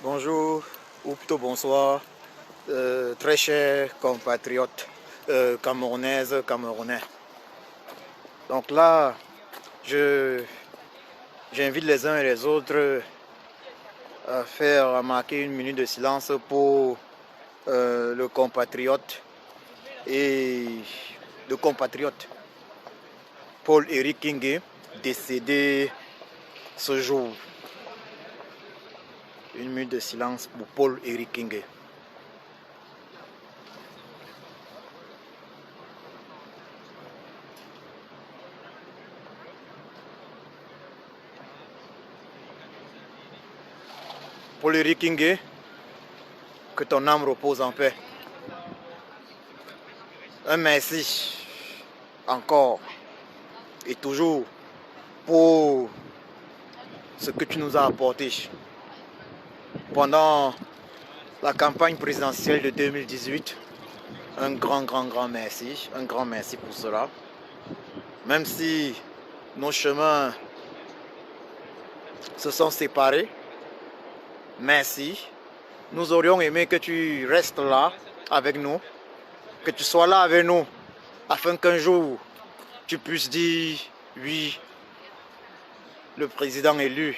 Bonjour, ou plutôt bonsoir, très chers compatriotes camerounaises, camerounais. Donc là, j'invite les uns et les autres à faire remarquer une minute de silence pour le compatriote et le compatriote Paul-Éric Kingué, décédé ce jour. Une minute de silence pour Paul-Éric Kingué. Paul-Éric Kingué, que ton âme repose en paix. Un merci encore et toujours pour ce que tu nous as apporté pendant la campagne présidentielle de 2018. Un grand merci, un grand merci pour cela. Même si nos chemins se sont séparés, merci. Nous aurions aimé que tu restes là avec nous, que tu sois là avec nous, afin qu'un jour tu puisses dire oui, le président élu,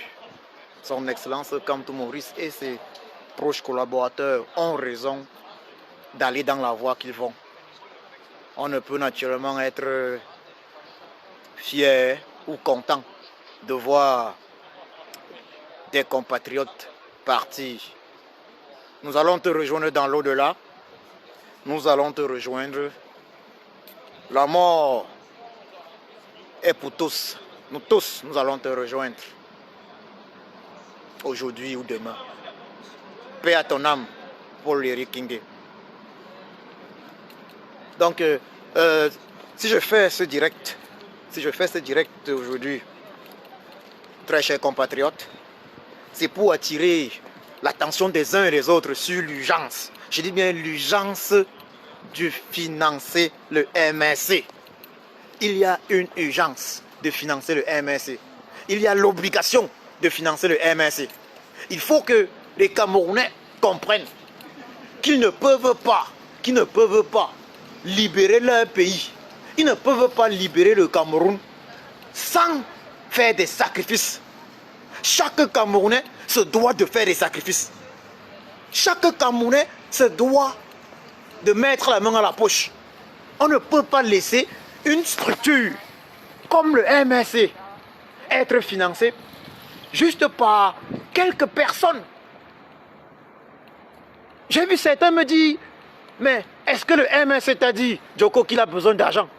son Excellence Kamto Maurice et ses proches collaborateurs ont raison d'aller dans la voie qu'ils vont. On ne peut naturellement être fier ou content de voir des compatriotes partir. Nous allons te rejoindre dans l'au-delà. Nous allons te rejoindre. La mort est pour tous. Nous tous, nous allons te rejoindre. Aujourd'hui ou demain. Paix à ton âme, Paul-Éric Kingué. Donc, si je fais ce direct aujourd'hui, très chers compatriotes, c'est pour attirer l'attention des uns et des autres sur l'urgence. Je dis bien l'urgence de financer le MRC. Il y a une urgence de financer le MRC. Il y a l'obligation de financer le MRC. Il faut que les Camerounais comprennent qu'ils ne peuvent pas libérer leur pays. Ils ne peuvent pas libérer le Cameroun sans faire des sacrifices. Chaque Camerounais se doit de faire des sacrifices. Chaque Camerounais se doit de mettre la main à la poche. On ne peut pas laisser une structure comme le MRC être financée juste par quelques personnes. J'ai vu certains me dire, mais est-ce que le MRC t'a dit, Djoko, qu'il a besoin d'argent?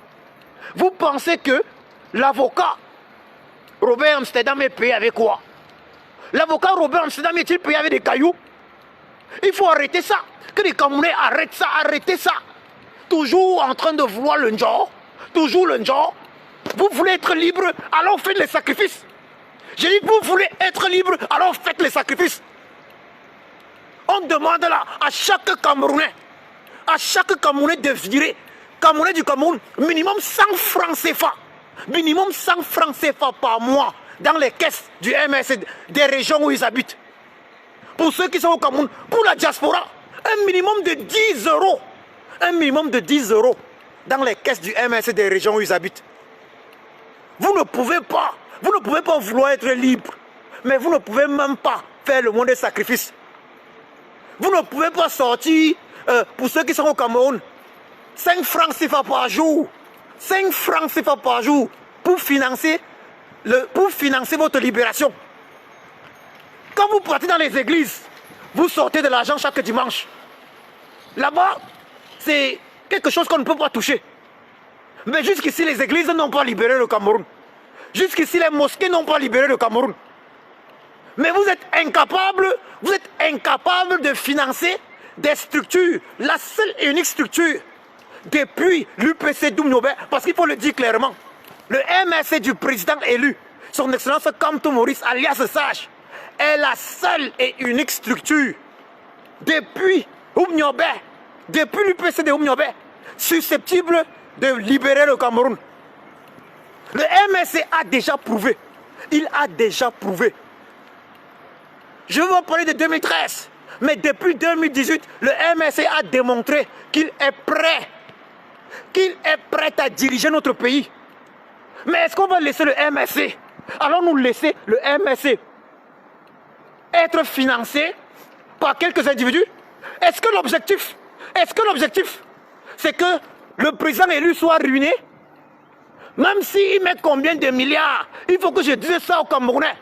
Vous pensez que l'avocat Robert Amsterdam est payé avec quoi? L'avocat Robert Amsterdam est-il payé avec des cailloux? Il faut arrêter ça. Que les Camerounais arrêtent ça, arrêtez ça. Toujours en train de vouloir le genre. Toujours le genre. Vous voulez être libre, alors faites les sacrifices. J'ai dit, vous voulez être libre, alors faites les sacrifices. On demande là à chaque Camerounais de virer, Camerounais du Cameroun, minimum 100 francs CFA. Minimum 100 francs CFA par mois dans les caisses du MRC des régions où ils habitent. Pour ceux qui sont au Cameroun, pour la diaspora, un minimum de 10 euros. Un minimum de 10 euros dans les caisses du MRC des régions où ils habitent. Vous ne pouvez pas vouloir être libre, mais vous ne pouvez même pas faire le moins de sacrifices. Vous ne pouvez pas sortir, pour ceux qui sont au Cameroun, 5 francs CFA par jour. 5 francs CFA par jour pour financer votre libération. Quand vous partez dans les églises, vous sortez de l'argent chaque dimanche. Là-bas, c'est quelque chose qu'on ne peut pas toucher. Mais jusqu'ici, les églises n'ont pas libéré le Cameroun. Jusqu'ici, les mosquées n'ont pas libéré le Cameroun. Mais vous êtes incapable de financer des structures, la seule et unique structure depuis l'UPC Doumnobé, parce qu'il faut le dire clairement, le MRC du président élu, son Excellence Kamto Maurice alias Sage, est la seule et unique structure depuis l'UPC de Oumniobé, susceptible de libérer le Cameroun. Le MRC a déjà prouvé, il a déjà prouvé Je vais vous parler de 2013. Mais depuis 2018, le MSC a démontré qu'il est prêt. Qu'il est prêt à diriger notre pays. Mais est-ce qu'on va laisser le MSC? Allons-nous laisser le MSC être financé par quelques individus? Est-ce que l'objectif, c'est que le président élu soit ruiné? Même s'il met combien de milliards, il faut que je dise ça aux Camerounais.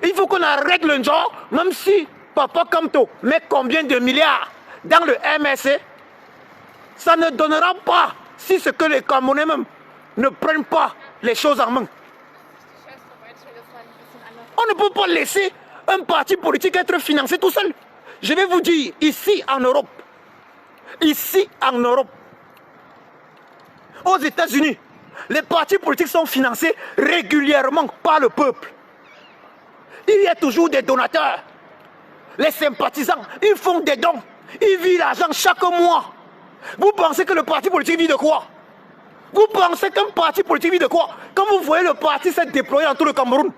Il faut qu'on arrête le genre, même si Papa Kamto met combien de milliards dans le MSC, ça ne donnera pas si ce que les Camerounais même ne prennent pas les choses en main. On ne peut pas laisser un parti politique être financé tout seul. Je vais vous dire, ici en Europe, aux États-Unis, les partis politiques sont financés régulièrement par le peuple. Il y a toujours des donateurs. Les sympathisants, ils font des dons. Ils vivent l'argent chaque mois. Vous pensez que le parti politique vit de quoi? Vous pensez qu'un parti politique vit de quoi? Quand vous voyez le parti s'être déployé dans tout le Cameroun,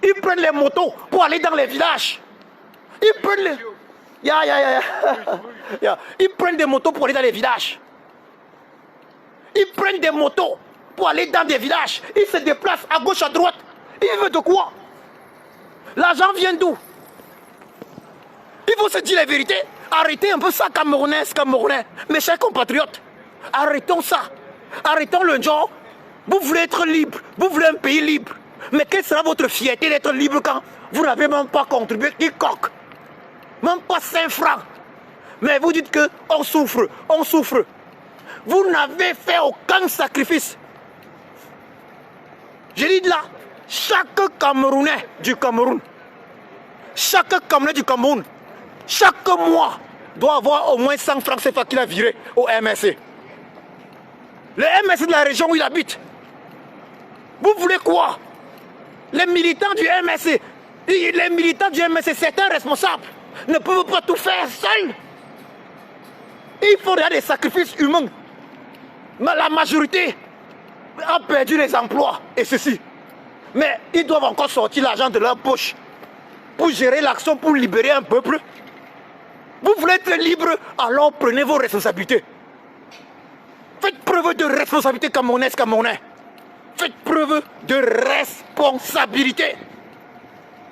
ils prennent les motos pour aller dans les villages. Ils prennent les... Ils prennent des motos pour aller dans les villages. Ils prennent des motos pour aller dans des villages. Ils se déplacent à gauche, à droite. Ils veulent de quoi? L'argent vient d'où? Il faut se dire la vérité. Arrêtez un peu ça, Camerounais. Mes chers compatriotes, arrêtons ça. Arrêtons le genre. Vous voulez être libre. Vous voulez un pays libre. Mais quelle sera votre fierté d'être libre quand vous n'avez même pas contribué quiconque? Même pas 5 francs. Mais vous dites qu'on souffre, on souffre. Vous n'avez fait aucun sacrifice. Je dis là, chaque Camerounais du Cameroun, chaque mois doit avoir au moins 100 francs CFA qu'il a viré au MSC. Le MSC de la région où il habite. Vous voulez quoi? Les militants du MSC, certains responsables, ne peuvent pas tout faire seuls. Il faudra des sacrifices humains. Mais la majorité a perdu les emplois et ceci. Mais ils doivent encore sortir l'argent de leur poche pour gérer l'action, pour libérer un peuple. Vous voulez être libre, alors prenez vos responsabilités. Faites preuve de responsabilité, Camerounais. Faites preuve de responsabilité.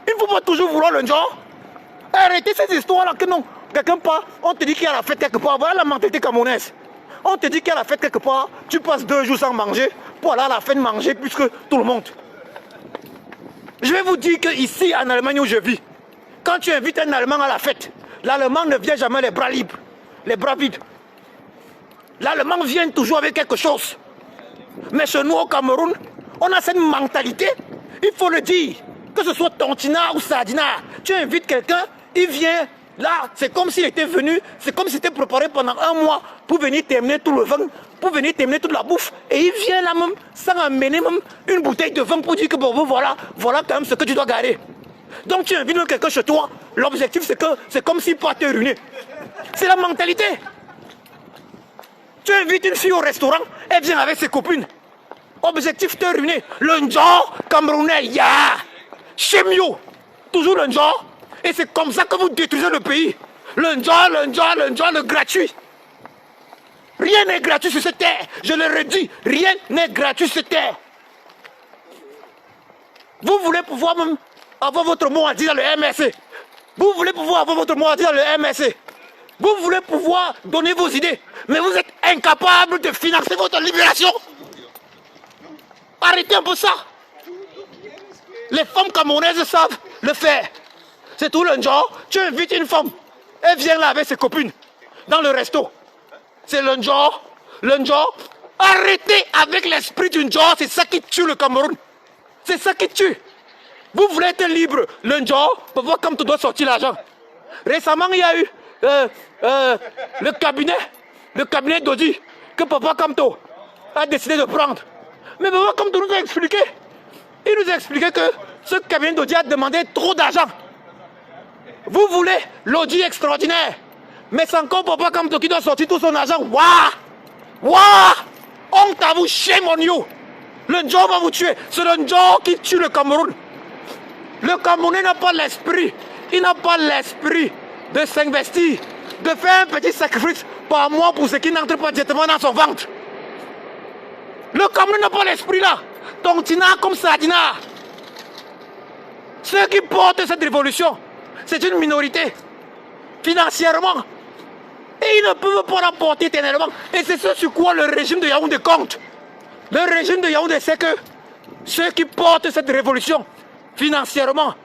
Il ne faut pas toujours vouloir le genre. Arrêtez ces histoires-là que non. Quelqu'un part, on te dit qu'il y a la fête quelque part. Voilà la mentalité camerounaise. On te dit qu'il y a la fête quelque part, tu passes 2 jours sans manger, pour aller à la fête manger puisque tout le monde. Je vais vous dire qu'ici en Allemagne où je vis, quand tu invites un Allemand à la fête, l'Allemand ne vient jamais les bras libres, les bras vides. L'Allemand vient toujours avec quelque chose. Mais chez nous au Cameroun, on a cette mentalité, il faut le dire, que ce soit Tontina ou Sardina, tu invites quelqu'un, il vient, là, c'est comme s'il était venu, c'est comme s'il était préparé pendant 1 mois pour venir terminer tout le vin, pour venir terminer toute la bouffe, et il vient là même, sans amener même une bouteille de vin pour dire que bon, voilà quand même ce que tu dois garder. Donc tu invites quelqu'un chez toi, l'objectif c'est comme s'il part te ruiner. C'est la mentalité. Tu invites une fille au restaurant, elle vient avec ses copines. Objectif te ruiner. Le genre camerounais, Chemio. Toujours le genre. Et c'est comme ça que vous détruisez le pays. Le genre, le gratuit. Rien n'est gratuit sur cette terre. Je le redis, rien n'est gratuit sur cette terre. Vous voulez pouvoir même avoir votre mot à dire dans le MSC. Vous voulez pouvoir avoir votre mot à dire dans le MSC. Vous voulez pouvoir donner vos idées, mais vous êtes incapable de financer votre libération. Arrêtez un peu ça. Les femmes camerounaises savent le faire. C'est tout le genre. Tu invites une femme, elle vient là avec ses copines, dans le resto. C'est le genre. Arrêtez avec l'esprit du genre, c'est ça qui tue le Cameroun. C'est ça qui tue. Vous voulez être libre, le genre, pour voir comme tu dois sortir l'argent. Récemment, il y a eu le cabinet d'Audi que Papa Kamto a décidé de prendre. Mais Papa Kamto nous a expliqué. Il nous a expliqué que ce cabinet d'Audi a demandé trop d'argent. Vous voulez l'Audi extraordinaire, mais c'est encore Papa Kamto qui doit sortir tout son argent. Waouh! Honte à vous, shame on you. Le Ndjo va vous tuer. C'est le Ndjo qui tue le Cameroun. Le Camerounais n'a pas l'esprit Il n'a pas l'esprit de s'investir, de faire un petit sacrifice par mois pour ce qui n'entre pas directement dans son ventre. Le Cameroun n'a pas l'esprit là. Tontina comme Sardina. Ceux qui portent cette révolution, c'est une minorité. Financièrement. Et ils ne peuvent pas la porter éternellement. Et c'est ce sur quoi le régime de Yaoundé compte. Le régime de Yaoundé sait que ceux qui portent cette révolution, financièrement,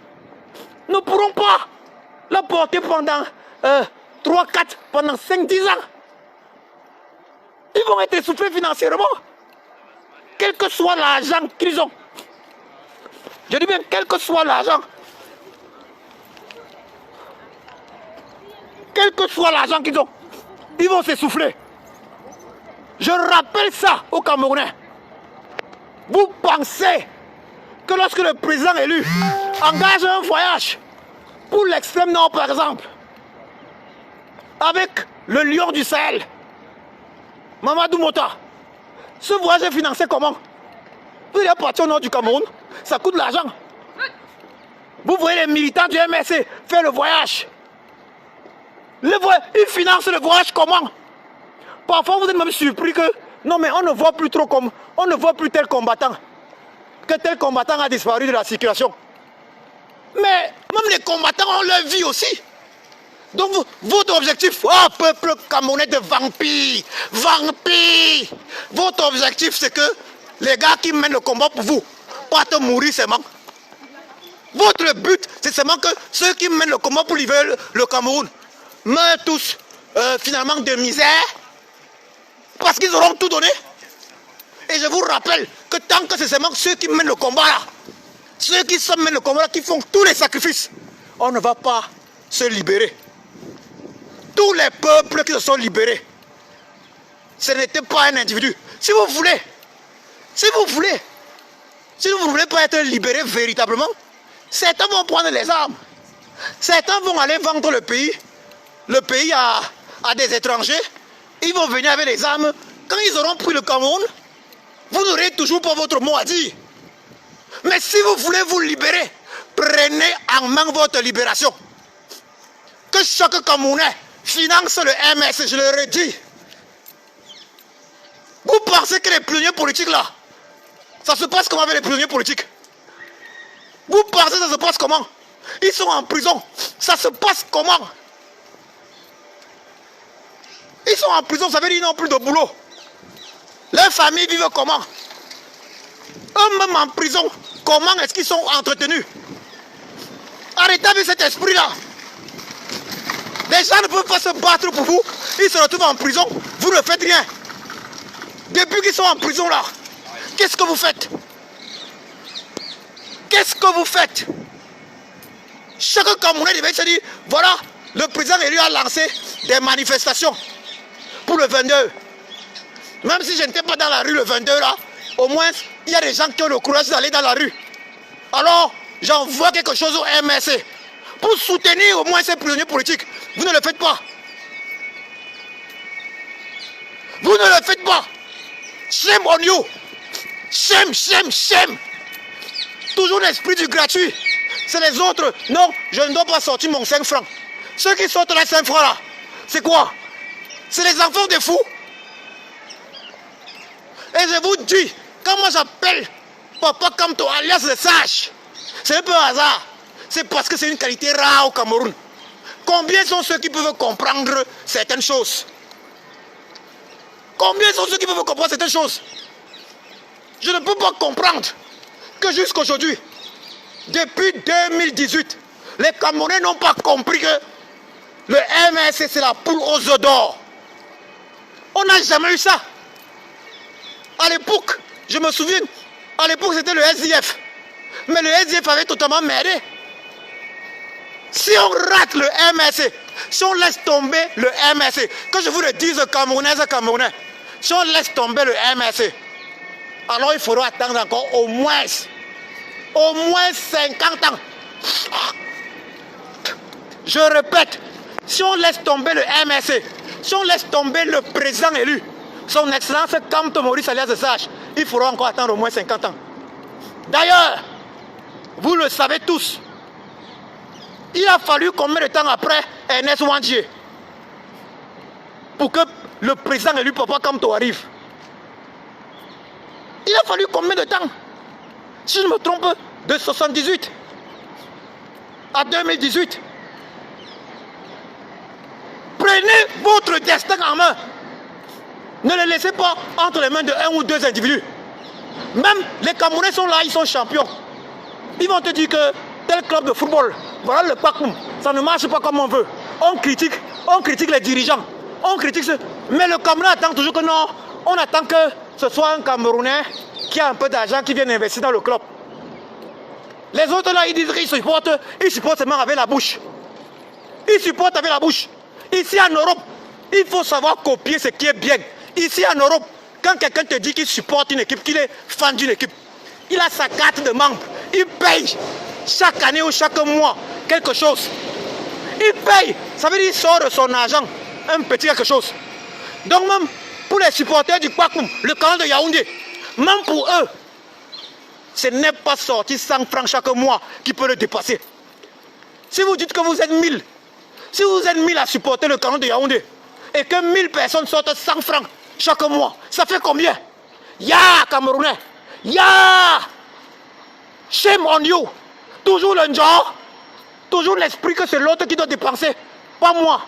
ne pourront pas la porter pendant 3, 4, pendant 5, 10 ans. Ils vont être essoufflés financièrement. Quel que soit l'argent qu'ils ont. Je dis bien, quel que soit l'argent. Quel que soit l'argent qu'ils ont, ils vont s'essouffler. Je rappelle ça aux Camerounais. Vous pensez que lorsque le président élu engage un voyage pour l'extrême nord par exemple, avec le lion du Sahel, Mamadou Mota, ce voyage est financé comment? Vous allez partir au nord du Cameroun, ça coûte de l'argent. Vous voyez les militants du MSC faire le voyage. Ils financent le voyage comment? Parfois vous êtes même surpris que non mais on ne voit plus trop comme, on ne voit plus tel combattant. Que tel combattant a disparu de la circulation. Mais même les combattants ont leur vie aussi. Donc votre objectif, oh peuple camerounais de vampires, vampires. Votre objectif c'est que les gars qui mènent le combat pour vous partent mourir seulement. Votre but c'est seulement que ceux qui mènent le combat pour livrer le Cameroun meurent tous finalement de misère. Parce qu'ils auront tout donné. Et je vous rappelle que tant que c'est seulement ceux qui mènent le combat là, ceux qui se mènent le combat là, qui font tous les sacrifices, on ne va pas se libérer. Tous les peuples qui se sont libérés, ce n'était pas un individu. Si vous voulez pas être libéré véritablement, certains vont prendre les armes. Certains vont aller vendre le pays à des étrangers. Ils vont venir avec les armes. Quand ils auront pris le Cameroun, vous n'aurez toujours pas votre mot à dire. Mais si vous voulez vous libérer, prenez en main votre libération. Que chaque Camerounais finance le MS, je le redis. Vous pensez que les prisonniers politiques là, ça se passe comment avec les prisonniers politiques? Vous pensez que ça se passe comment? Ils sont en prison. Ça se passe comment? Ils sont en prison, ça veut dire qu'ils n'ont plus de boulot. Leurs familles vivent comment? Eux-mêmes en prison, comment est-ce qu'ils sont entretenus? Arrêtez avec cet esprit-là. Les gens ne peuvent pas se battre pour vous. Ils se retrouvent en prison. Vous ne faites rien. Depuis qu'ils sont en prison là, qu'est-ce que vous faites? Qu'est-ce que vous faites? Chaque Camerounais devait se dire, voilà, le président élu a lancé des manifestations pour le 22. Même si je n'étais pas dans la rue le 22 là, au moins il y a des gens qui ont le courage d'aller dans la rue. Alors j'envoie quelque chose au MSC pour soutenir au moins ces prisonniers politiques. Vous ne le faites pas. Vous ne le faites pas. Shame on you. Shame, shame, shame. Toujours l'esprit du gratuit. C'est les autres. Non, je ne dois pas sortir mon 5 francs. Ceux qui sortent les 5 francs là, c'est quoi? C'est les enfants des fous. Et je vous dis, quand moi j'appelle Papa Kamto alias le sage, ce n'est pas un hasard. C'est parce que c'est une qualité rare au Cameroun. Combien sont ceux qui peuvent comprendre certaines choses? Combien sont ceux qui peuvent comprendre certaines choses? Je ne peux pas comprendre que jusqu'aujourd'hui, depuis 2018, les Camerounais n'ont pas compris que le MSC c'est la poule aux œufs d'or. On n'a jamais eu ça. À l'époque, je me souviens, à l'époque c'était le SDF. Mais le SDF avait totalement merdé. Si on rate le MSC, si on laisse tomber le MSC, que je vous le dise Camerounaises et Camerounais, si on laisse tomber le MSC, alors il faudra attendre encore au moins 50 ans. Je répète, si on laisse tomber le MSC, si on laisse tomber le président élu, son excellence Kamto Maurice alias Sage, il faudra encore attendre au moins 50 ans. D'ailleurs, vous le savez tous, Il a fallu combien de temps après Ernest Wandier pour que le président élu Papa Kamto arrive? Il a fallu combien de temps? Si je ne me trompe, de 78 à 2018. Prenez votre destin en main. Ne le laissez pas entre les mains de un ou deux individus. Même les Camerounais sont là, ils sont champions. Ils vont te dire que tel club de football, voilà le Pakoum, ça ne marche pas comme on veut. On critique les dirigeants, on critique ce... Mais le Cameroun attend toujours que non, on attend que ce soit un Camerounais qui a un peu d'argent qui vienne investir dans le club. Les autres là, ils disent qu'ils supportent seulement avec la bouche. Ils supportent avec la bouche. Ici en Europe, il faut savoir copier ce qui est bien. Ici en Europe, quand quelqu'un te dit qu'il supporte une équipe, qu'il est fan d'une équipe, il a sa carte de membre, il paye chaque année ou chaque mois quelque chose. Il paye, ça veut dire qu'il sort de son argent un petit quelque chose. Donc même pour les supporters du Pakoum, le canal de Yaoundé, même pour eux, ce n'est pas sorti 100 francs chaque mois qui peut le dépasser. Si vous dites que vous êtes 1000, si vous êtes 1000 à supporter le canal de Yaoundé, et que 1000 personnes sortent 100 francs chaque mois, ça fait combien? Ya Camerounais, ya shame on you. Toujours le genre, toujours l'esprit que c'est l'autre qui doit dépenser, pas moi.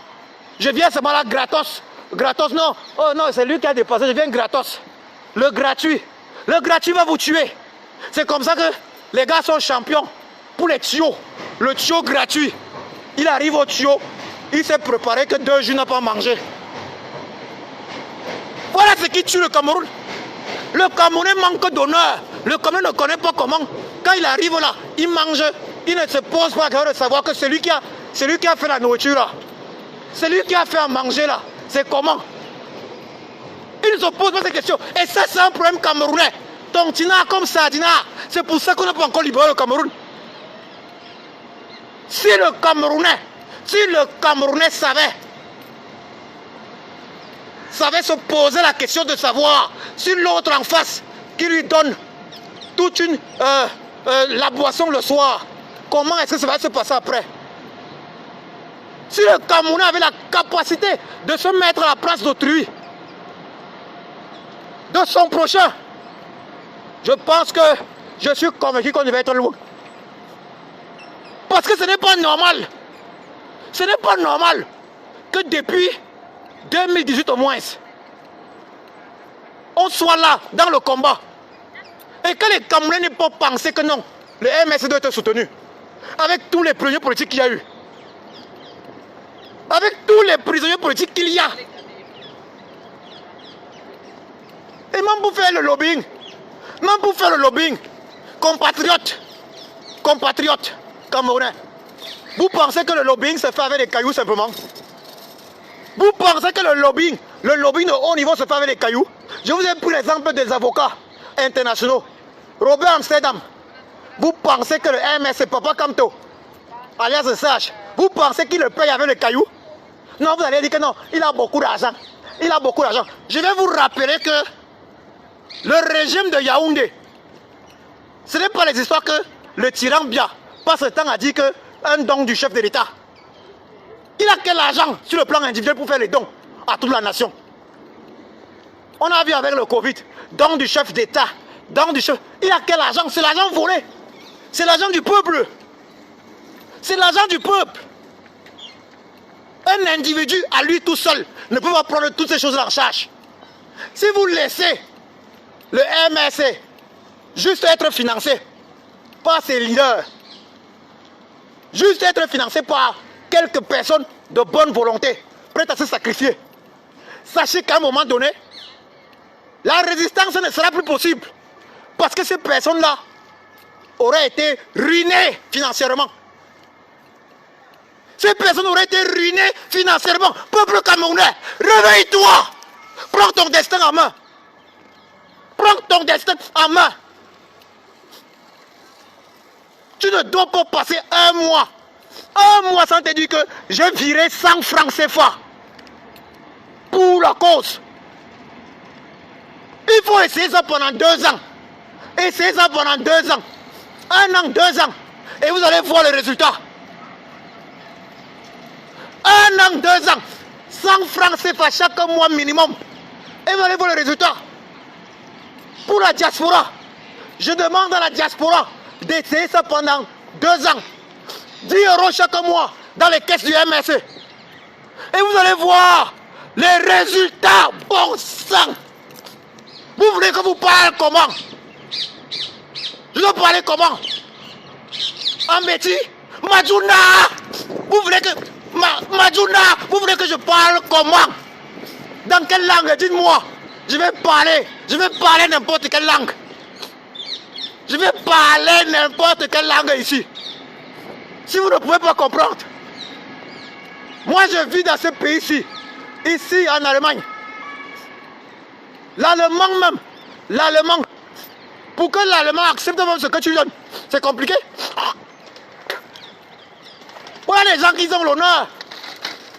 Je viens seulement là gratos. Gratos, non. Oh non, c'est lui qui a dépensé, je viens gratos. Le gratuit va vous tuer. C'est comme ça que les gars sont champions pour les tuyaux. Le tuyau gratuit. Il arrive au tuyau, il s'est préparé que 2 jours n'a pas mangé. Voilà ce qui tue le Cameroun. Le Camerounais manque d'honneur. Le Cameroun ne connaît pas comment. Quand il arrive là, il mange. Il ne se pose pas la question de savoir que celui qui a fait la nourriture là, celui qui a fait à manger là, c'est comment? Il ne se pose pas ces questions. Et ça, c'est un problème camerounais. Tontina comme Sardina. C'est pour ça qu'on n'a pas encore libéré le Cameroun. Si le Camerounais savait se poser la question de savoir si l'autre en face qui lui donne toute la boisson le soir, comment est-ce que ça va se passer après? Si le Camerounais avait la capacité de se mettre à la place d'autrui, de son prochain, je pense que je suis convaincu qu'on devait être loin. Parce que ce n'est pas normal. Ce n'est pas normal que depuis 2018 au moins, on soit là dans le combat. Et que les Camerounais n'aient pas pensé que non, le MS doit être soutenu. Avec tous les prisonniers politiques qu'il y a eu. Avec tous les prisonniers politiques qu'il y a. Et même pour faire le lobbying, compatriotes camerounais, vous pensez que le lobbying se fait avec des cailloux simplement? Vous pensez que le lobbying de haut niveau se fait avec des cailloux? Je vous ai pris l'exemple des avocats internationaux. Robert Amsterdam, vous pensez que le MS c'est Papa Kamto, alias Sage, vous pensez qu'il le paye avec les cailloux? Non, vous allez dire que non, il a beaucoup d'argent. Je vais vous rappeler que le régime de Yaoundé, ce n'est pas les histoires que le tyran Bia passe le temps à dire qu'un don du chef de l'État. Il a quel argent sur le plan individuel pour faire les dons à toute la nation? On a vu avec le Covid, don du chef d'État, don du chef... Il a quel argent? C'est l'argent volé. C'est l'argent du peuple. C'est l'argent du peuple. Un individu à lui tout seul ne peut pas prendre toutes ces choses-là en charge. Si vous laissez le MSC juste être financé par ses leaders, juste être financé par quelques personnes de bonne volonté, prêtes à se sacrifier, sachez qu'à un moment donné, la résistance ne sera plus possible. Parce que ces personnes-là auraient été ruinées financièrement. Ces personnes auraient été ruinées financièrement. Peuple camerounais, réveille-toi. Prends ton destin en main. Prends ton destin en main. Tu ne dois pas passer un mois sans te dire que je virais 100 francs CFA pour la cause. Il faut essayer ça pendant 2 ans. Essayez ça pendant 2 ans. 1 an, 2 ans. Et vous allez voir le résultat. 1 an, 2 ans, 100 francs CFA chaque mois minimum. Et vous allez voir le résultat. Pour la diaspora, je demande à la diaspora d'essayer ça pendant 2 ans. 10 € chaque mois dans les caisses du MSC. Et vous allez voir les résultats. Bon sang. Vous voulez que vous parle comment? Je dois parler comment? En Betty? Majuna. Vous voulez que... Majuna, vous voulez que je parle comment? Dans quelle langue? Dites-moi. Je vais parler n'importe quelle langue. Je vais parler n'importe quelle langue ici. Si vous ne pouvez pas comprendre. Moi je vis dans ce pays-ci. Ici en Allemagne. L'allemand même. L'allemand. Pour que l'allemand accepte même ce que tu donnes. C'est compliqué. Voilà les gens qui ont l'honneur.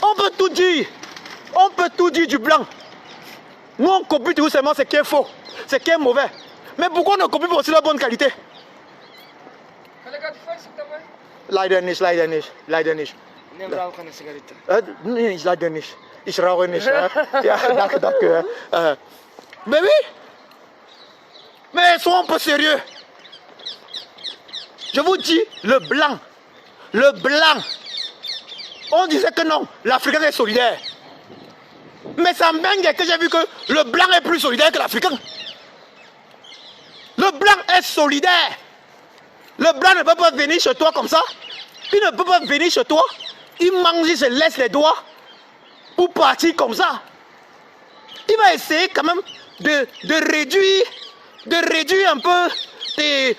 On peut tout dire. On peut tout dire du blanc. Nous on copie tout seulement ce qui est faux. Ce qui est mauvais. Mais pourquoi on ne copie pas aussi la bonne qualité? Leider nicht, leider nicht, leider nicht. Leider nicht. Ich rauche nicht. Ja, danke, danke. Mais oui. Mais soyons un peu sérieux. Je vous dis, le blanc. Le blanc. On disait que non, l'Africain est solidaire. Mais ça m'inquiète que j'ai vu que le blanc est plus solidaire que l'Africain. Le blanc est solidaire. Le blanc ne peut pas venir chez toi comme ça. Il ne peut pas venir chez toi. Il mange, il se laisse les doigts pour partir comme ça. Il va essayer quand même de réduire un peu.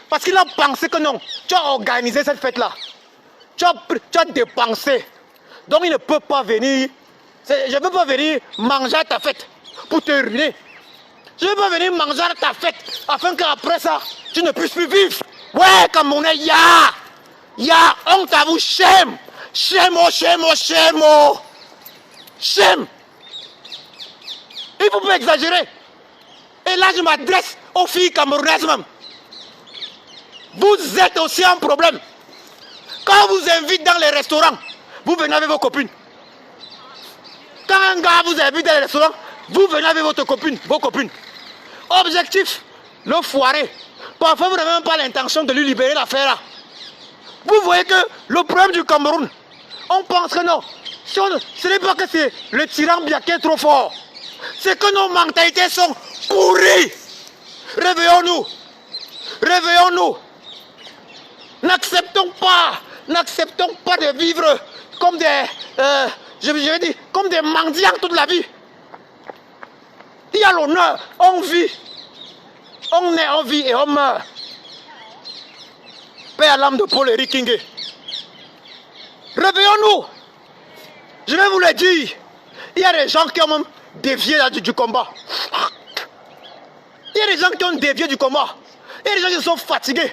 Parce qu'il a pensé que non, tu as organisé cette fête-là. Tu as dépensé. Donc il ne peut pas venir. Je ne peux pas venir manger à ta fête pour te ruiner. Je ne peux pas venir manger à ta fête afin qu'après ça, tu ne puisses plus vivre. Ouais, comme on est, honte à vous, shame. Shame, oh, shame, oh, shame, oh. Shame. Il ne faut pas exagérer. Et là, je m'adresse aux filles camerounaises même. Vous êtes aussi un problème. Quand on vous invite dans les restaurants, vous venez avec vos copines. Quand un gars vous invite dans les restaurants, vous venez avec votre copine, vos copines. Objectif, le foirer. Parfois, vous n'avez même pas l'intention de lui libérer l'affaire là. Vous voyez que le problème du Cameroun, on pense que non. Ce n'est pas que c'est le tyran bien qui est trop fort. C'est que nos mentalités sont pourries. Réveillons-nous. Réveillons-nous. N'acceptons pas de vivre comme des, je vais dire, comme des mendiants toute la vie. Il y a l'honneur, on vit. On est en vie et on meurt. Paix à l'âme de Paul Éric Kingé. Réveillons-nous. Je vais vous le dire. Il y a des gens qui ont même dévié du combat. Il y a des gens qui ont dévié du combat. Il y a des gens qui sont fatigués.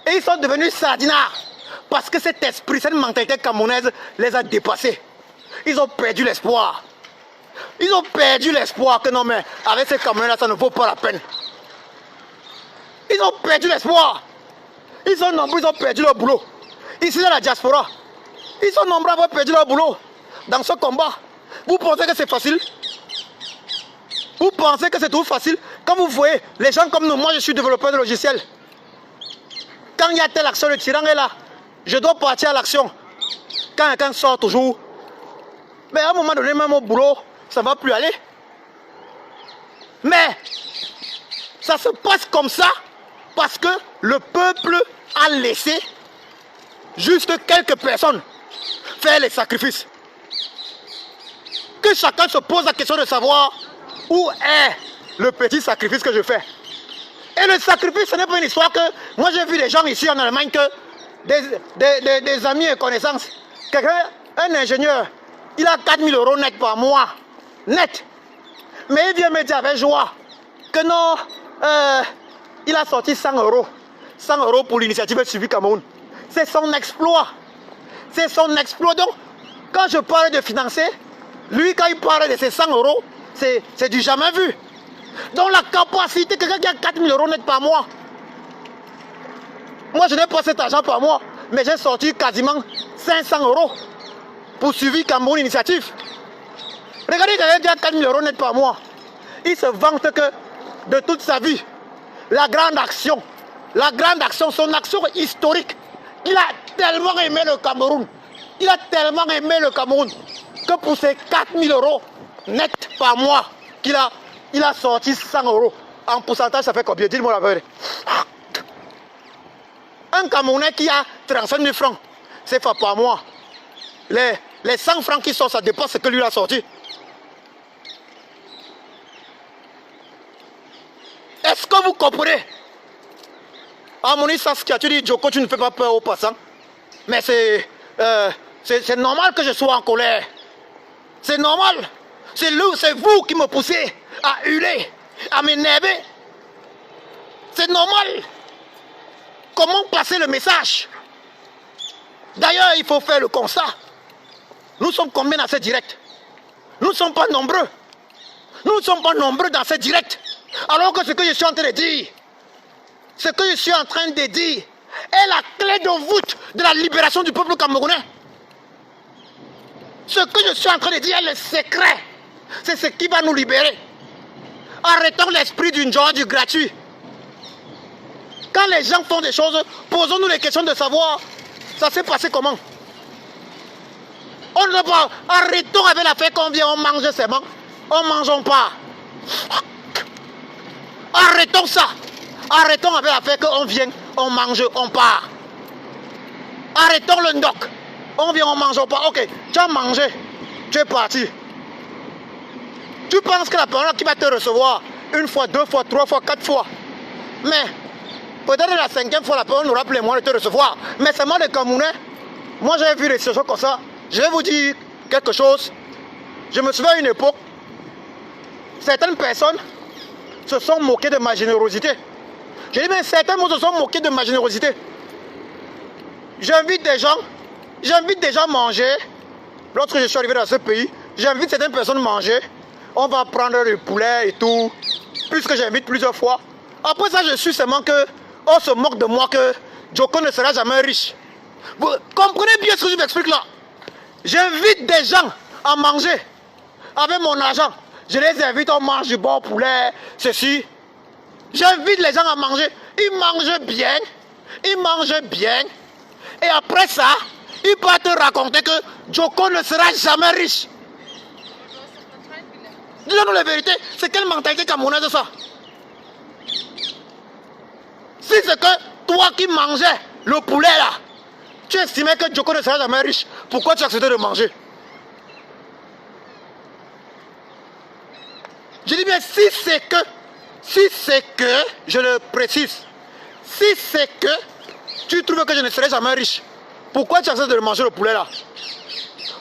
Et ils sont devenus sardinards. Parce que cet esprit, cette mentalité camerounaise les a dépassés. Ils ont perdu l'espoir. Ils ont perdu l'espoir que non mais avec ces Camerounais-là, ça ne vaut pas la peine. Ils ont perdu l'espoir. Ils sont nombreux, ils ont perdu leur boulot. Ici dans la diaspora, ils sont nombreux à avoir perdu leur boulot. Dans ce combat, vous pensez que c'est facile? Vous pensez que c'est tout facile? Quand vous voyez les gens comme nous, moi je suis développeur de logiciels. Quand il y a telle action, le tyran est là. Je dois partir à l'action. Quand quelqu'un sort toujours. Mais à un moment donné, même au boulot, ça ne va plus aller. Mais ça se passe comme ça parce que le peuple a laissé juste quelques personnes faire les sacrifices. Que chacun se pose la question de savoir où est le petit sacrifice que je fais. Et le sacrifice, ce n'est pas une histoire que... Moi, j'ai vu des gens ici en Allemagne que... Des amis et connaissances. Quelqu'un, un ingénieur, il a 4 000 € net par mois. Net. Mais il vient me dire avec joie que non, il a sorti 100 €. 100 € pour l'initiative Suivi Cameroun. C'est son exploit. C'est son exploit. Donc, quand je parle de financer, lui, quand il parle de ces 100 €, c'est du jamais vu. Donc, la capacité, quelqu'un qui a 4 000 € net par mois. Moi, je n'ai pas cet argent par mois, mais j'ai sorti quasiment 500 €. poursuivi Cameroun Initiative. Regardez, il a déjà 4 000 € net par mois. Il se vante que de toute sa vie, la grande action, son action historique, il a tellement aimé le Cameroun, que pour ces 4 000 € net par mois, il a sorti 100 €. En pourcentage, ça fait combien? Dis-moi la vérité. Un Camerounais qui a 35 000 francs, c'est pas par mois. Les 100 francs qui sortent, ça dépasse ce que lui a sorti. Est-ce que vous comprenez? Harmonie Saskia, tu dis Djoko, tu ne fais pas peur aux passants. Mais c'est normal que je sois en colère. C'est normal. C'est vous qui me poussez à hurler, à m'énerver. C'est normal. Comment passer le message? D'ailleurs, il faut faire le constat. Nous sommes combien dans ce direct? Nous ne sommes pas nombreux. Nous ne sommes pas nombreux dans ce direct. Alors que ce que je suis en train de dire, est la clé de voûte de la libération du peuple camerounais. Ce que je suis en train de dire est le secret. C'est ce qui va nous libérer. Arrêtons l'esprit d'une joie du gratuit. Quand les gens font des choses, posons-nous les questions de savoir ça s'est passé comment. On ne pas. Arrêtons avec l'affaire qu'on vient, on mange seulement. On ne mangeons pas. Arrêtons ça. Arrêtons avec l'affaire qu'on vient, on mange, on part. Arrêtons le ndoc. On vient, on mange, on part. Ok, tu as mangé, tu es parti. Tu penses que la personne qui va te recevoir une fois, deux fois, trois fois, quatre fois. Mais peut-être la cinquième fois, la personne n'aura plus les moyens de te recevoir. Mais c'est moi le Camerounais. Moi j'ai vu des choses comme ça. Je vais vous dire quelque chose. Je me souviens à une époque, certaines personnes se sont moquées de ma générosité. Je dis, mais certains mots se sont moqués de ma générosité. J'invite des gens à manger. Lorsque je suis arrivé dans ce pays, j'invite certaines personnes à manger. On va prendre le poulet et tout. Puisque j'invite plusieurs fois. Après ça, je suis seulement que on se moque de moi que Djoko ne sera jamais riche. Vous comprenez bien ce que je m'explique là? J'invite des gens à manger avec mon argent. Je les invite, on mange du bon poulet, ceci. J'invite les gens à manger. Ils mangent bien. Et après ça, ils peuvent te raconter que Djoko ne sera jamais riche. Dis-nous la vérité, c'est quelle mentalité camerounaise ça? Si c'est que toi qui mangeais le poulet là, tu estimais que Djoko ne sera jamais riche, pourquoi tu acceptais de manger? Je dis bien si c'est que, je le précise, si c'est que tu trouves que je ne serai jamais riche, pourquoi tu acceptes de manger le poulet là?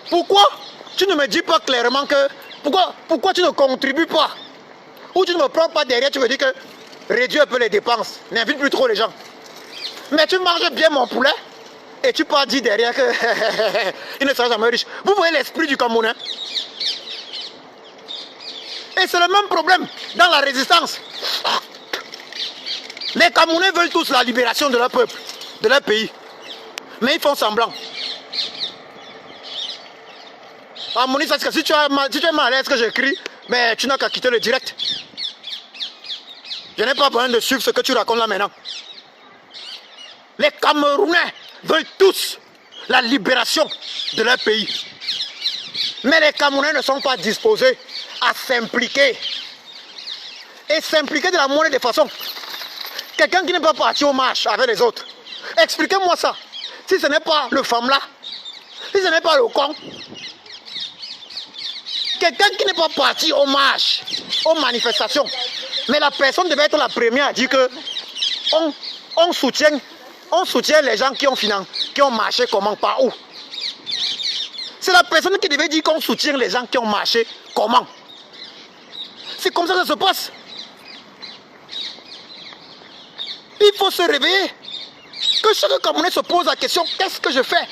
Pourquoi tu ne me dis pas clairement que, pourquoi tu ne contribues pas? Ou tu ne me prends pas derrière, tu me dis que réduis un peu les dépenses, n'invite plus trop les gens. Mais tu manges bien mon poulet et tu peux dire derrière que il ne sera jamais riche. Vous voyez l'esprit du Camerounais? Et c'est le même problème dans la résistance. Les Camerounais veulent tous la libération de leur peuple, de leur pays. Mais ils font semblant. Harmonie, si tu es mal à l'aise que j'écris, mais tu n'as qu'à quitter le direct. Je n'ai pas besoin de suivre ce que tu racontes là maintenant. Les Camerounais veulent tous la libération de leur pays. Mais les Camerounais ne sont pas disposés à s'impliquer. Et s'impliquer de la moindre des façons. Quelqu'un qui n'est pas parti au marche avec les autres. Expliquez-moi ça. Si ce n'est pas le femme là, si ce n'est pas le con, quelqu'un qui n'est pas parti au marche, aux manifestations, mais la personne devait être la première à dire que on soutient les gens qui ont marché comment, par où. C'est la personne qui devait dire qu'on soutient les gens qui ont marché comment. C'est comme ça que ça se passe. Il faut se réveiller. Que chaque Camerounais se pose la question, qu'est-ce que je fais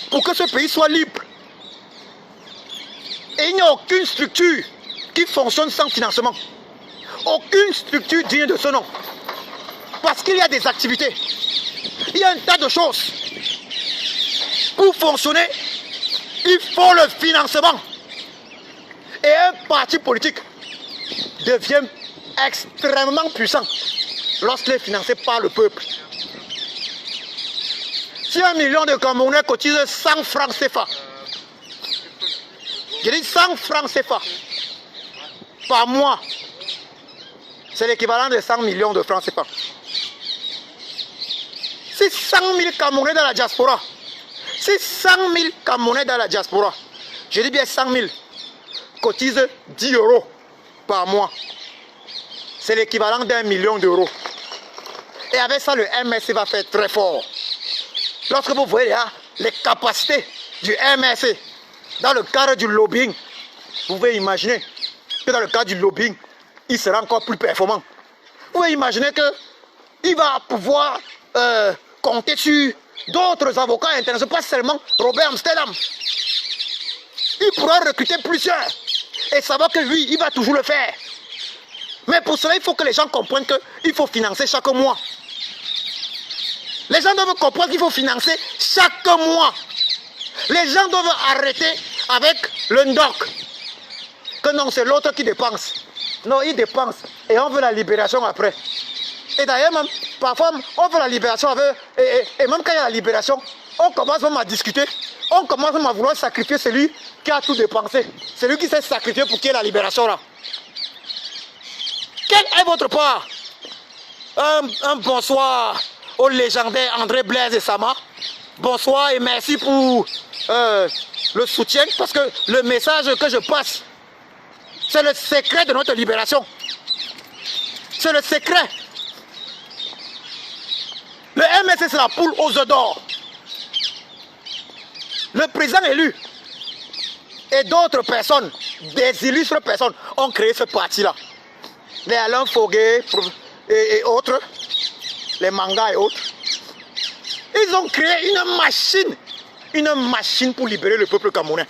pour que ce pays soit libre? Et il n'y a aucune structure qui fonctionne sans financement. Aucune structure digne de ce nom. Parce qu'il y a des activités. Il y a un tas de choses. Pour fonctionner, Il faut le financement. Et un parti politique devient extrêmement puissant lorsqu'il est financé par le peuple. Si 1 million de Camerounais cotise 100 francs CFA, je dis 100 francs CFA par mois, c'est l'équivalent de 100 millions de francs CFA. Si 100 000 Camerounais dans la diaspora, si 100 000 Camerounais dans la diaspora, je dis bien 100 000, cotisent 10 € par mois, c'est l'équivalent d'1 million d'euros. Et avec ça, le MSC va faire très fort. Lorsque vous voyez là, les capacités du MSC dans le cadre du lobbying, vous pouvez imaginer que dans le cadre du lobbying, il sera encore plus performant. Vous pouvez imaginer qu'il va pouvoir compter sur d'autres avocats internationaux, pas seulement Robert Amsterdam. Il pourra recruter plusieurs et savoir que lui, il va toujours le faire. Mais pour cela, il faut que les gens comprennent qu'il faut financer chaque mois. Les gens doivent comprendre qu'il faut financer chaque mois. Les gens doivent arrêter avec le NDOC. Que non, c'est l'autre qui dépense. Non, il dépense et on veut la libération après. Et d'ailleurs, même, parfois, on veut la libération avec, et même quand il y a la libération, on commence même à discuter. On commence même à vouloir sacrifier celui qui a tout dépensé. Celui qui s'est sacrifié pour qu'il y ait la libération là. Quelle est votre part? Un bonsoir au légendaire André Blaise et Sama. Bonsoir et merci pour le soutien, parce que le message que je passe, c'est le secret de notre libération. C'est le secret. Le MSC, c'est la poule aux œufs d'or. Le président élu et d'autres personnes, des illustres personnes, ont créé ce parti-là. Les Alain Foguet et autres, les mangas et autres. Ils ont créé une machine pour libérer le peuple camerounais.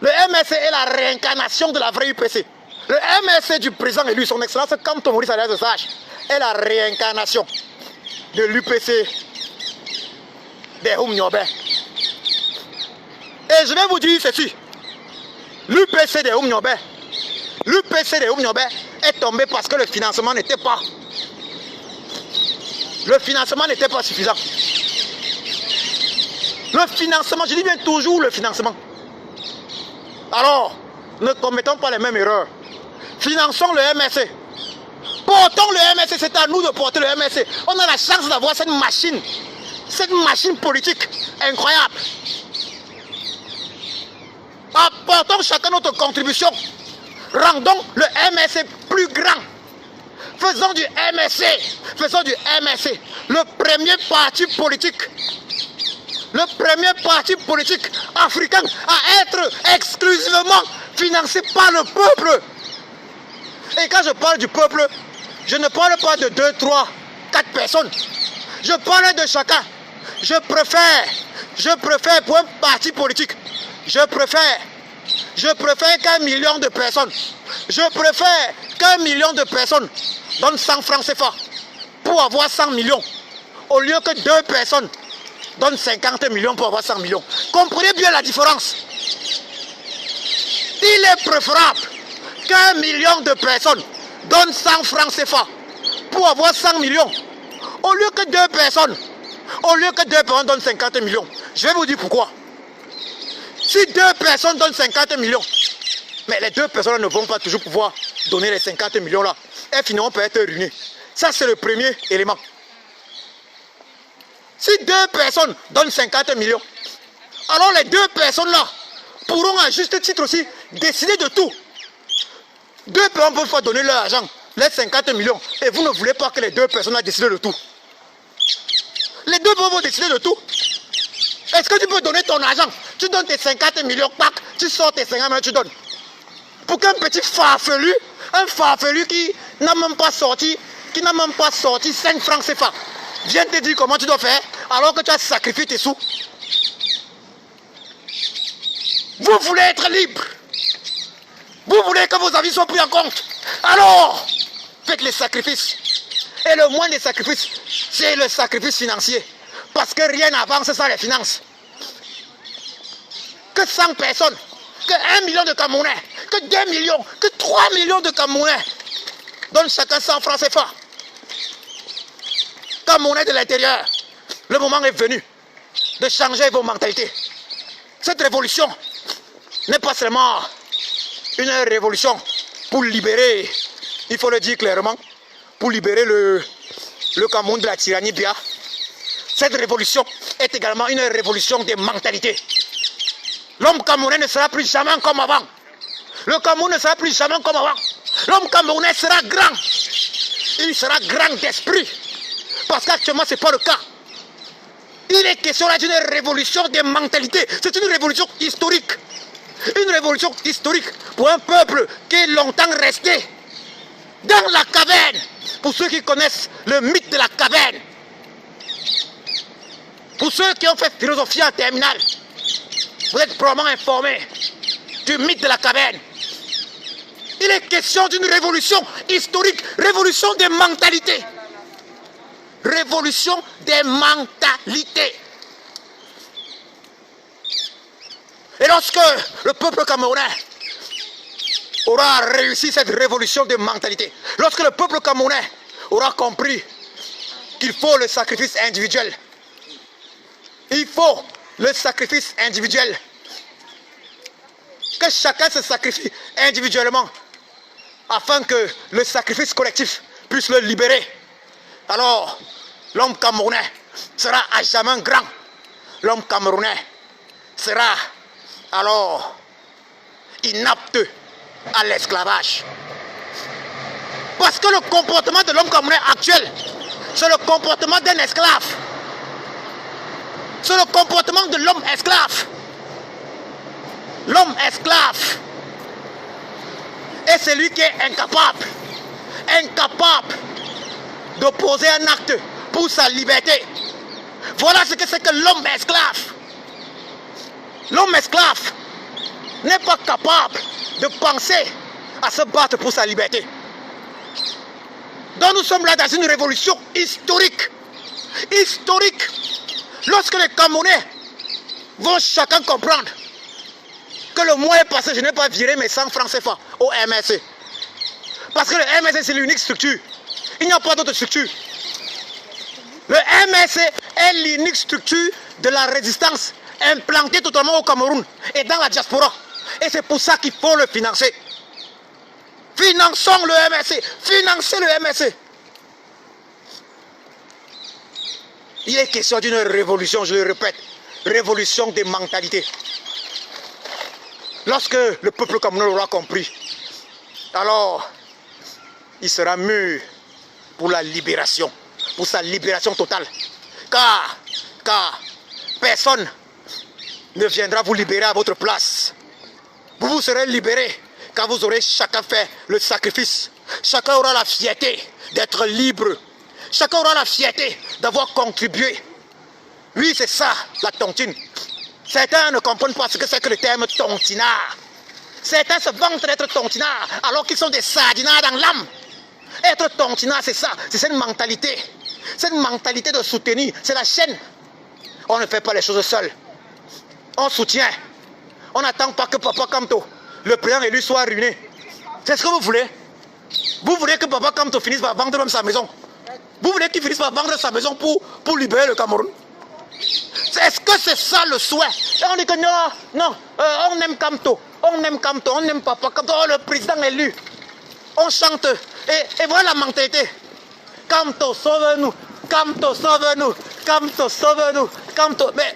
Le MSC est la réincarnation de la vraie UPC. Le MSC du président élu, son excellence Kanto Maurice Alias Sage, est la réincarnation de l'UPC des Oumniobé. Et je vais vous dire ceci. L'UPC des Oumniobé, est tombé parce que le financement n'était pas. Le financement n'était pas suffisant. Le financement, je dis bien toujours le financement. Alors, ne commettons pas les mêmes erreurs. Finançons le MSC. Portons le MSC, c'est à nous de porter le MSC. On a la chance d'avoir cette machine politique incroyable. Apportons chacun notre contribution. Rendons le MSC plus grand. Faisons du MSC le premier parti politique africain à être exclusivement financé par le peuple. Et quand je parle du peuple, je ne parle pas de 2, 3, 4 personnes. Je parle de chacun. Je préfère pour un parti politique, je préfère qu'un million de personnes, donnent 100 francs CFA pour avoir 100 millions, au lieu que 2 personnes donnent 50 millions pour avoir 100 millions. Comprenez bien la différence. Il est préférable qu'un million de personnes donnent 100 francs CFA pour avoir 100 millions, au lieu que 2 personnes donnent 50 millions. Je vais vous dire pourquoi. Si 2 personnes donnent 50 millions, mais les 2 personnes ne vont pas toujours pouvoir donner les 50 millions là. Elles finiront par être ruinées. Ça, c'est le premier élément. Si 2 personnes donnent 50 millions, alors les 2 personnes là pourront à juste titre aussi décider de tout. 2 personnes peuvent pas donner leur argent, les 50 millions, et vous ne voulez pas que les 2 personnes là décident de tout. Les 2 vont décider de tout. Est-ce que tu peux donner ton argent? Tu donnes tes 50 millions, pack, tu sors tes 50 millions, tu donnes. Pour qu'un petit farfelu, qui n'a même pas sorti 5 francs CFA, vienne te dire comment tu dois faire, alors que tu as sacrifié tes sous. Vous voulez être libre. Vous voulez que vos avis soient pris en compte. Alors, faites les sacrifices. Et le moins des sacrifices, c'est le sacrifice financier. Parce que rien n'avance sans les finances. que 100 personnes, que 1 million de Camerounais, que 2 millions, que 3 millions de Camerounais donnent chacun 100 francs CFA. Camerounais de l'intérieur, le moment est venu de changer vos mentalités. Cette révolution n'est pas seulement une révolution pour libérer, il faut le dire clairement, pour libérer le Cameroun de la tyrannie Bia. Cette révolution est également une révolution des mentalités. L'homme camerounais ne sera plus jamais comme avant. Le Cameroun ne sera plus jamais comme avant. L'homme camerounais sera grand. Il sera grand d'esprit. Parce qu'actuellement, ce n'est pas le cas. Il est question là d'une révolution des mentalités. C'est une révolution historique. Une révolution historique pour un peuple qui est longtemps resté dans la caverne. Pour ceux qui connaissent le mythe de la caverne. Pour ceux qui ont fait philosophie en terminale, vous êtes probablement informés du mythe de la caverne. Il est question d'une révolution historique, révolution des mentalités. Révolution des mentalités. Et lorsque le peuple camerounais aura réussi cette révolution des mentalités, lorsque le peuple camerounais aura compris qu'il faut le sacrifice individuel, il faut le sacrifice individuel, que chacun se sacrifie individuellement afin que le sacrifice collectif puisse le libérer. Alors, l'homme camerounais sera à jamais grand. L'homme camerounais sera alors inapte à l'esclavage. Parce que le comportement de l'homme camerounais actuel, c'est le comportement d'un esclave. C'est le comportement de l'homme esclave. L'homme esclave est celui qui est incapable de poser un acte pour sa liberté. Voilà ce que c'est que l'homme esclave. L'homme esclave n'est pas capable de penser à se battre pour sa liberté. Donc nous sommes là dans une révolution historique. Historique. Lorsque les Camerounais vont chacun comprendre que le mois est passé, je n'ai pas viré mes 100 francs CFA au MRC. Parce que le MRC c'est l'unique structure. Il n'y a pas d'autre structure. Le MRC est l'unique structure de la résistance implantée totalement au Cameroun et dans la diaspora. Et c'est pour ça qu'il faut le financer. Finançons le MRC. Financez le MRC. Il est question d'une révolution, je le répète. Révolution des mentalités. Lorsque le peuple camerounais aura compris, alors il sera mûr pour la libération, pour sa libération totale. Car personne ne viendra vous libérer à votre place. Vous vous serez libérés quand vous aurez chacun fait le sacrifice. Chacun aura la fierté d'être libre. Chacun aura la fierté d'avoir contribué. Oui, c'est ça, la tontine. Certains ne comprennent pas ce que c'est que le terme tontinard. Certains se vantent d'être tontinards alors qu'ils sont des sardinards dans l'âme. Être tontinard, c'est ça, c'est cette mentalité. Cette mentalité de soutenir, c'est la chaîne. On ne fait pas les choses seul. On soutient. On n'attend pas que Papa Kamto, le président élu, soit ruiné. C'est ce que vous voulez. Vous voulez que Papa Kamto finisse par vendre même sa maison. Vous voulez qu'il finisse par vendre sa maison pour libérer le Cameroun. Est-ce que c'est ça le souhait? Et on dit que non, on aime Kamto, on aime Papa Kamto, le président élu. On chante, et voilà la mentalité. Kamto, sauve-nous, Kamto, sauve-nous, Kamto, sauve-nous, Kamto. Mais,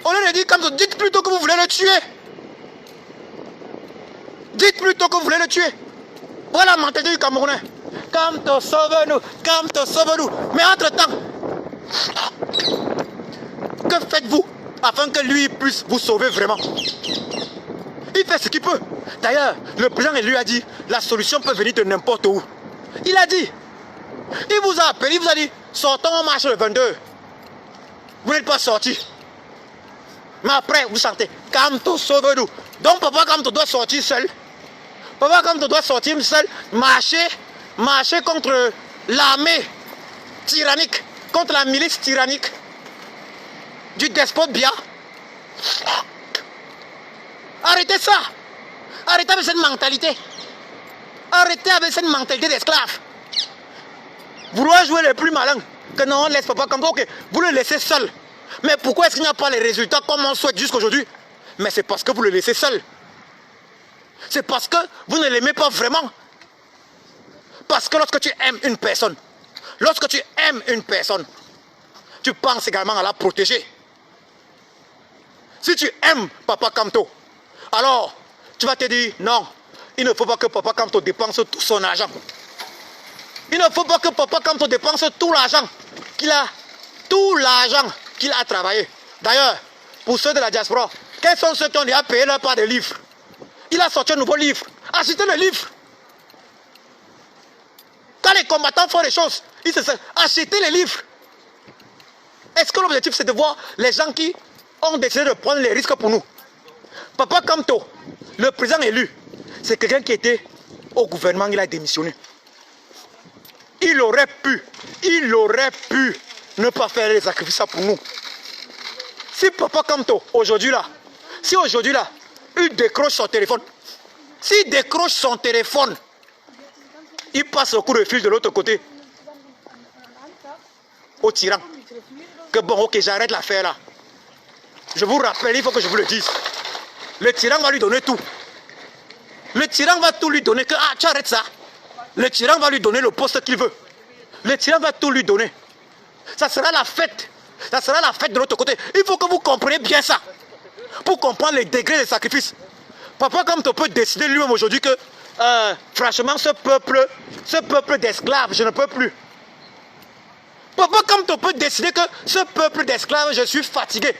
au lieu de dire Kamto, dites plutôt que vous voulez le tuer. Dites plutôt que vous voulez le tuer. Voilà la mentalité du Camerounais. Kamto, sauve-nous, Kamto, sauve-nous. Mais entre-temps, que faites-vous afin que lui puisse vous sauver vraiment? Il fait ce qu'il peut. D'ailleurs, le président lui a dit, la solution peut venir de n'importe où. Il a dit, il vous a appelé, il vous a dit, sortons en marche le 22. Vous n'êtes pas sorti. Mais après, vous sentez, Kamto, sauve-nous. Donc Papa Kamto doit sortir seul. Papa Kamto doit sortir seul, marcher contre l'armée tyrannique, contre la milice tyrannique du despote Bia. Arrêtez ça. Arrêtez avec cette mentalité. Arrêtez avec cette mentalité d'esclave. Vouloir jouer les plus malins. Que non, on ne laisse pas comme ça. Ok, vous le laissez seul. Mais pourquoi est-ce qu'il n'y a pas les résultats comme on souhaite jusqu'aujourd'hui? Mais c'est parce que vous le laissez seul. C'est parce que vous ne l'aimez pas vraiment. Parce que lorsque tu aimes une personne, tu penses également à la protéger. Si tu aimes Papa Kamto, alors tu vas te dire non, il ne faut pas que Papa Kamto dépense tout son argent. Il ne faut pas que Papa Kamto dépense tout l'argent qu'il a travaillé. D'ailleurs, pour ceux de la diaspora, quels sont ceux qui ont déjà payé leur part de livres? Il a sorti un nouveau livre. Achetez le livre. Quand les combattants font des choses, ils se disent achetez les livres. Est-ce que l'objectif c'est de voir les gens qui ont décidé de prendre les risques pour nous? Papa Kamto, le président élu, c'est quelqu'un qui était au gouvernement, il a démissionné. Il aurait pu ne pas faire les sacrifices pour nous. Si Papa Kamto, aujourd'hui là, il décroche son téléphone, il passe au coup de fil de l'autre côté, au tyran, que bon, ok, j'arrête l'affaire là. Je vous rappelle, il faut que je vous le dise. Le tyran va lui donner tout. Le tyran va tout lui donner, que ah, tu arrêtes ça. Le tyran va lui donner le poste qu'il veut. Le tyran va tout lui donner. Ça sera la fête. Ça sera la fête de l'autre côté. Il faut que vous compreniez bien ça. Pour comprendre les degrés de sacrifice. Papa Kamto peut décider lui-même aujourd'hui que, franchement, ce peuple d'esclaves, je ne peux plus. Papa Kamto peut décider que ce peuple d'esclaves, je suis fatigué.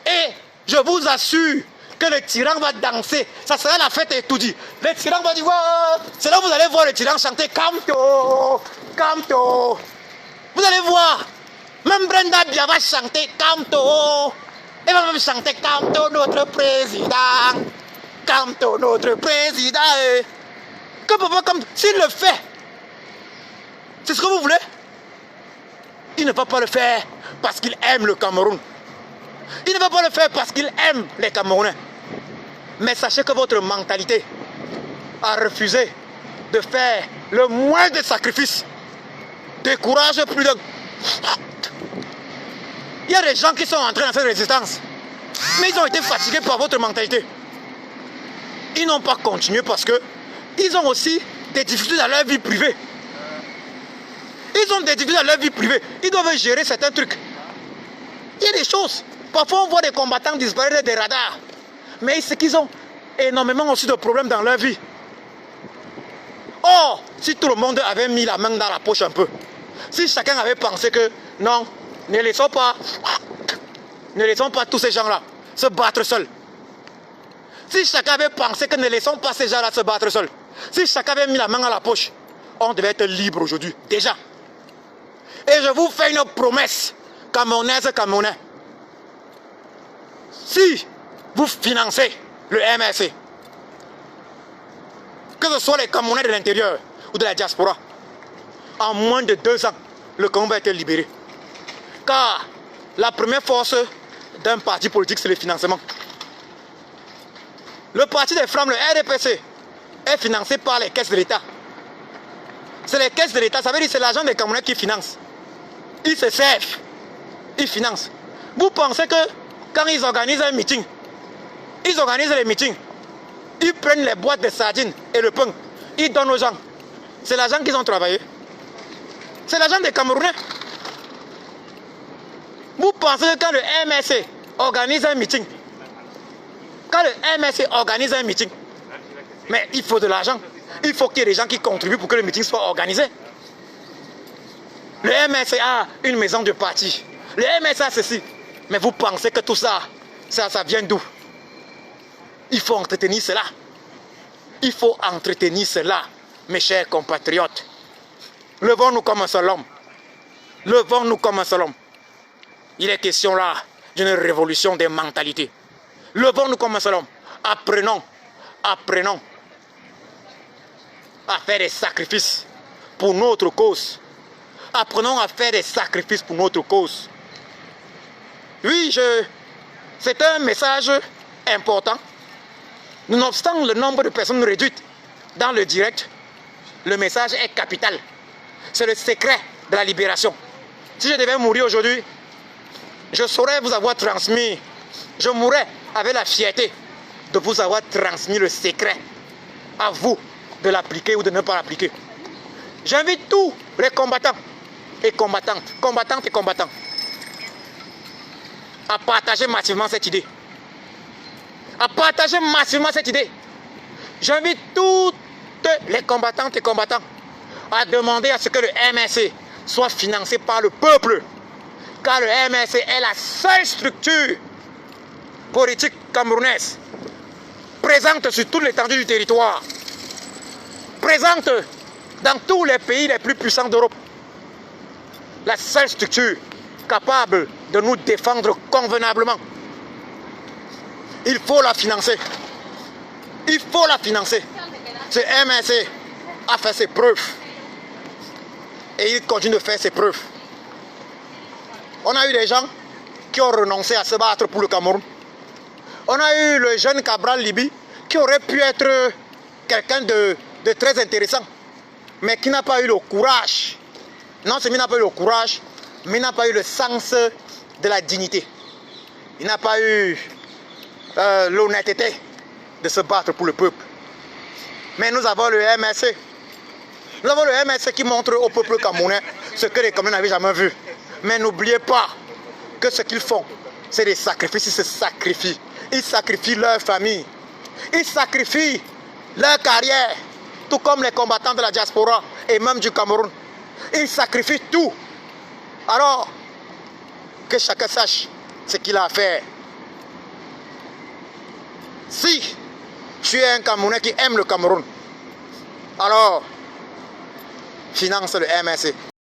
Et je vous assure que le tyran va danser. Ça sera la fête et tout dit. Le tyran va dire, wow. C'est là où vous allez voir le tyran chanter Kamto, Kamto. Vous allez voir. Même Brenda Bia va chanter Kamto. Elle va même chanter Kamto, notre président. Kamto, notre président. Que Papa Kamto, s'il le fait, c'est ce que vous voulez? Il ne va pas le faire parce qu'il aime le Cameroun. Il ne va pas le faire parce qu'il aime les Camerounais. Mais sachez que votre mentalité a refusé de faire le moins de sacrifices. Décourage plus d'un. Il y a des gens qui sont entrés dans cette résistance. Mais ils ont été fatigués par votre mentalité. Ils n'ont pas continué parce que ils ont aussi des difficultés dans leur vie privée. Ils ont des difficultés dans leur vie privée. Ils doivent gérer certains trucs. Il y a des choses. Parfois, on voit des combattants disparaître des radars. Mais c'est qu'ils ont énormément aussi de problèmes dans leur vie. Or, si tout le monde avait mis la main dans la poche un peu, si chacun avait pensé que non, ne laissons pas tous ces gens-là se battre seuls. Si chacun avait pensé que ne laissons pas ces gens-là se battre seuls. Si chacun avait mis la main à la poche, on devait être libre aujourd'hui, déjà. Et je vous fais une promesse, Camerounaise, Camerounais. Si vous financez le MRC, que ce soit les Camerounais de l'intérieur ou de la diaspora, en moins de 2 ans, le Cameroun va être libéré. Car la première force d'un parti politique, c'est le financement. Le parti des Flammes, le RDPC, est financé par les caisses de l'État. C'est les caisses de l'État, ça veut dire que c'est l'argent des Camerounais qui financent. Ils se servent, ils financent. Vous pensez que quand ils organisent un meeting, ils organisent les meetings, ils prennent les boîtes de sardines et le pain, ils donnent aux gens. C'est l'argent qu'ils ont travaillé. C'est l'argent des Camerounais. Vous pensez que quand le MRC organise un meeting, mais il faut de l'argent. Il faut qu'il y ait des gens qui contribuent pour que le meeting soit organisé. Le MRC a une maison de parti. Le MRC a ceci. Mais vous pensez que tout ça, ça vient d'où? Il faut entretenir cela. Il faut entretenir cela, mes chers compatriotes. Levons-nous comme un seul homme. Levons-nous comme un seul homme. Il est question là d'une révolution des mentalités. Levons-nous comme un seul homme. Apprenons à faire des sacrifices pour notre cause. Apprenons à faire des sacrifices pour notre cause. Oui, c'est un message important Nonobstant le nombre de personnes réduites dans le direct, le message est capital. C'est le secret de la libération. Si je devais mourir aujourd'hui, je saurais vous avoir transmis, je mourrais avec la fierté de vous avoir transmis le secret. À vous de l'appliquer ou de ne pas l'appliquer. J'invite tous les combattants et combattantes, combattantes et combattants à partager massivement cette idée. À partager massivement cette idée. J'invite toutes les combattantes et combattants à demander à ce que le MRC soit financé par le peuple. Car le MRC est la seule structure politique camerounaise présente sur toute l'étendue du territoire, présente dans tous les pays les plus puissants d'Europe. La seule structure capable de nous défendre convenablement. Il faut la financer. Il faut la financer. Ce MRC a fait ses preuves. Et il continue de faire ses preuves. On a eu des gens qui ont renoncé à se battre pour le Cameroun. On a eu le jeune Cabral Libi qui aurait pu être quelqu'un de très intéressant, mais qui n'a pas eu le courage. Non seulement il n'a pas eu le courage, mais il n'a pas eu le sens de la dignité. Il n'a pas eu l'honnêteté de se battre pour le peuple. Mais nous avons le MRC. Nous avons le MRC qui montre au peuple camerounais ce que les Camerounais n'avaient jamais vu. Mais n'oubliez pas que ce qu'ils font, c'est des sacrifices. Ils se sacrifient. Ils sacrifient leur famille. Ils sacrifient leur carrière. Tout comme les combattants de la diaspora et même du Cameroun. Ils sacrifient tout. Alors, que chacun sache ce qu'il a à faire. Si tu es un Camerounais qui aime le Cameroun, alors finance le MRC.